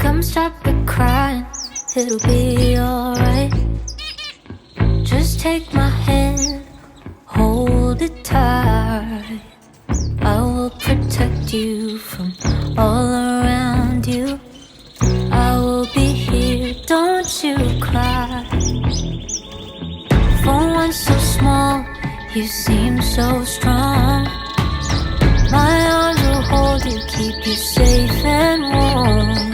Come stop the crying, it'll be alright. Just take my hand, hold it tight. I will protect you from all around you. I will be here, don't you cry. For one so small, you seem so strong. My arms will hold you, keep you safe and warm.